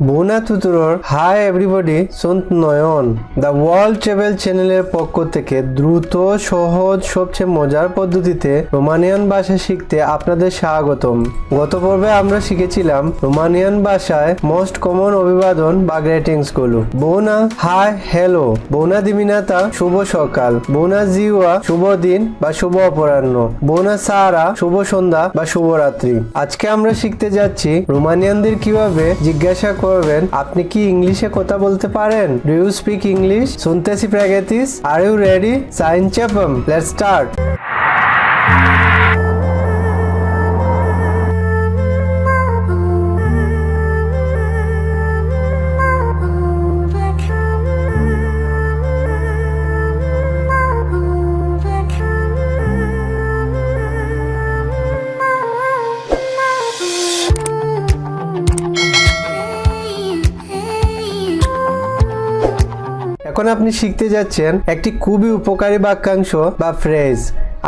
বোনা তুতুরোর hi everybody সন্ত নয়ন the world travel চ্যানেলের পক্ষ থেকে দ্রুত সহজ সবচেয়ে মজার পদ্ধতিতে রোমানিয়ান ভাষা শিখতে আপনাদের স্বাগতম। গত পর্বে আমরা শিখেছিলাম রোমানিয়ান ভাষায় মোস্ট কমন অভিবাদন বা গ্রিটিংস গুলো। বোনা হাই হ্যালো, বোনা দিমিনাতা শুভ সকাল, বোনা জিওয়া শুভ দিন বা শুভ অপরাহ্ন, বোনা সারা শুভ সন্ধ্যা বা শুভরাত্রি। আজকে আমরা শিখতে যাচ্ছি রোমানিয়ানদের কিভাবে জিজ্ঞাসা করবেন আপনি কি ইংলিশে কথা বলতে পারেন। Do you speak English? সুনতেছি প্র্যাগেতিস। Are you ready? সাইন চেপম, লেটস স্টার্ট। এখন আপনি শিখতে যাচ্ছেন একটি খুবই উপকারী বাক্যাংশ বা ফ্রেজ।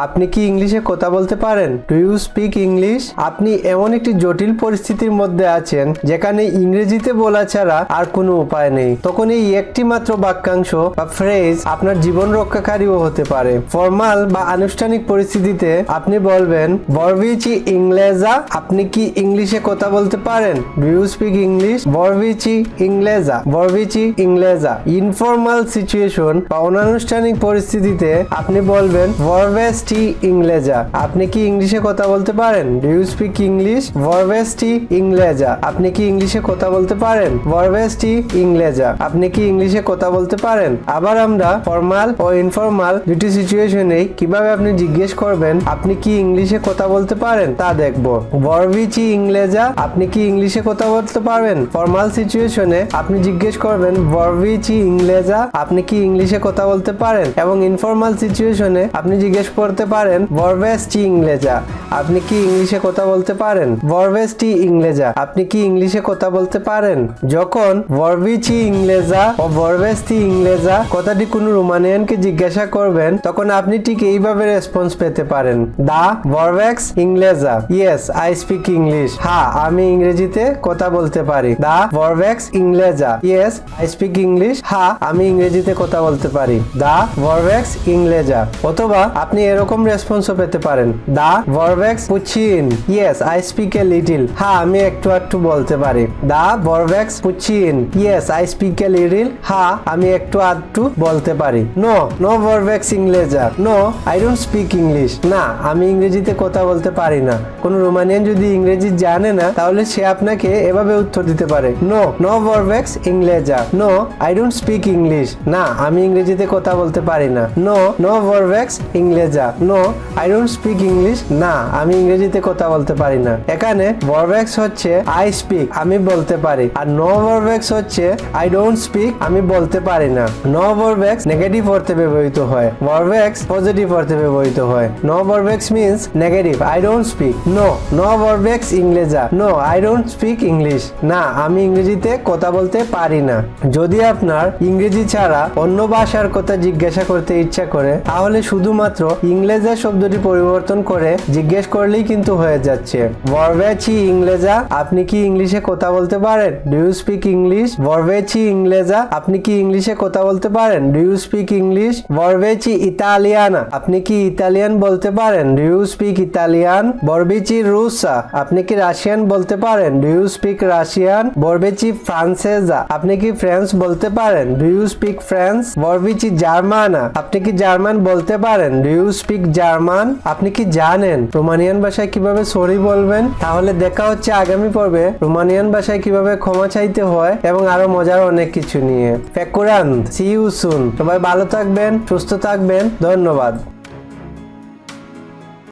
আপনি কি ইংলিশে কথা বলতে পারেন? Do you speak English? আপনি এমন একটি জটিল পরিস্থিতির মধ্যে আছেন যেখানে ইংরেজিতে বলা ছাড়া আর কোনো উপায় নেই। তখন এই একটি মাত্র বাক্যাংশ বা ফ্রেজ আপনার জীবন রক্ষাকারীও হতে পারে। ফর্মাল বা আনুষ্ঠানিক পরিস্থিতিতে আপনি বলবেন বরভিচি ইংলেজা, আপনি কি ইংলিশে কথা বলতে পারেন? Do you speak English? বরভিচি ইংলেজা, বরভিচি ইংলেজা। ইনফর্মাল সিচুয়েশন বা অনানুষ্ঠানিক পরিস্থিতিতে আপনি বলবেন ভরভেস্টি ইংলেজা, আপনি কি ইংলিশে কথা বলতে পারেন? Do you speak English? ভরভেস্টি ইংলেজা, আপনি কি ইংলিশে কথা বলতে পারেন? ভরভেস্টি ইংলেজা, আপনি কি ইংলিশে কথা বলতে পারেন? আবার আমরা ফর্মাল ও ইনফর্মাল দুটি সিচুয়েশনে কিভাবে আপনি জিজ্ঞেস করবেন আপনি কি ইংলিশে কথা বলতে পারেন তা দেখব। বরভিচি ইংলেজা, আপনি কি ইংলিশে কথা বলতে পারবেন? ফর্মাল সিচুয়েশনে আপনি জিজ্ঞেস করবেন বরভিচি ইংলেজা, আপনি কি ইংলিশে কথা বলতে পারেন? এবং ইনফর্মাল সিচুয়েশনে আপনি জিজ্ঞেস করতে পারেন ভরভেস্টি ইংলেজা, আপনি কি ইংলিশে কথা বলতে পারেন? ভরভেস্টি ইংলেজা, আপনি কি ইংলিশে কথা বলতে পারেন? যখন ভরভিচি ইংলেজা ও ভরভেস্টি ইংলেজা কথাটি কোনো রোমানিয়ানকে জিজ্ঞাসা করবেন তখন আপনি ঠিক এইভাবে রেসপন্স পেতে পারেন। দা ভরভেক্স ইংলেজা, ইয়েস আই স্পিক ইংলিশ, হ্যাঁ আমি ইংরেজিতে কথা বলতে পারি। দা ভরভেক্স ইংলেজা, ইয়েস আই স্পিক ইংলিশ, হ্যাঁ আমি ইংরেজিতে কথা বলতে পারি। দা ভরভেক্স ইংলেজা। অথবা আপনি এরকম রেসপন্সও পেতে পারেন। দা ভরভেক্স পুচিন, yes I speak a little, হ্যাঁ আমি একটু একটু বলতে পারি। দা ভরভেক্স পুচিন, yes I speak a little, হ্যাঁ আমি একটু আধটু বলতে পারি। নো, নো ভরভেক্স ইংলেজা, no I don't speak English, না আমি ইংরেজিতে কথা বলতে পারি না। কোন রোমানিয়ান যদি ইংরেজি জানে না তাহলে সে আপনাকে এভাবে উত্তর দিতে পারে, নো, নো ভরভেক্স ইংলেজা, no I don't speak English, না আমি ইংরেজিতে কথা বলতে পারি না। নো, নো ভরভেক্স ইংলেজা, no I don't speak English, না আমি ইংরেজিতে কথা বলতে পারি না। এখানে ভরভেক্স হচ্ছে আই স্পিক, আমি বলতে পারি, আর নো ভরভেক্স হচ্ছে আই ডোন্ট স্পিক, আমি বলতে পারি না। নো ভরভেক্স নেগেটিভ অর্থে ব্যবহৃত হয়, ভরভেক্স পজিটিভ অর্থে ব্যবহৃত হয়। নো ভরভেক্স means negative, I don't speak. নো, নো ভরভেক্স ইংলেজা, no I don't speak English, না আমি ইংরেজিতে কথা বলতে পারি না। যদি আপনার ইংরেজি ছাড়া অন্য ভাষার কথা জিজ্ঞাসা করতে ইচ্ছা করে তাহলে শুধুমাত্র ইংলেজা শব্দটি পরিবর্তন করে জিজ্ঞেস করলেই কিন্তু হয়ে যাচ্ছে। ভরভেচি ইংলেজা, আপনি কি ইংলিশে কথা বলতে পারেন? Do you speak English? ভরভেচি ইংলেজা, আপনি কি ইংলিশে কথা বলতে পারেন? Do you speak English? ভরভেচি ইতালিয়ানা, আপনি কি ইতালিয়ান বলতে পারেন? Do you speak Italian? ভরভেচি রুসা, আপনি কি রাশিয়ান বলতে পারেন? Do you speak Russian? ভরভেচি ফ্রান্সেজা, আপনি কি ফ্রেঞ্চ বলতে পারেন? Do you speak French? ভরভেচি জার্মানা, আপনি কি জার্মান বলতে পারেন? Do you speak German? আপনি কি জানেন রোমানিয়ান ভাষায় কিভাবে সরি বলবেন? তাহলে দেখা হচ্ছে আগামী পর্বে রোমানিয়ান ভাষায় কিভাবে ক্ষমা চাইতে হয় এবং আরো মজার অনেক কিছু নিয়ে। ফেকুরান, সি ইউ সুন। সবাই ভালো থাকবেন, সুস্থ থাকবেন, ধন্যবাদ।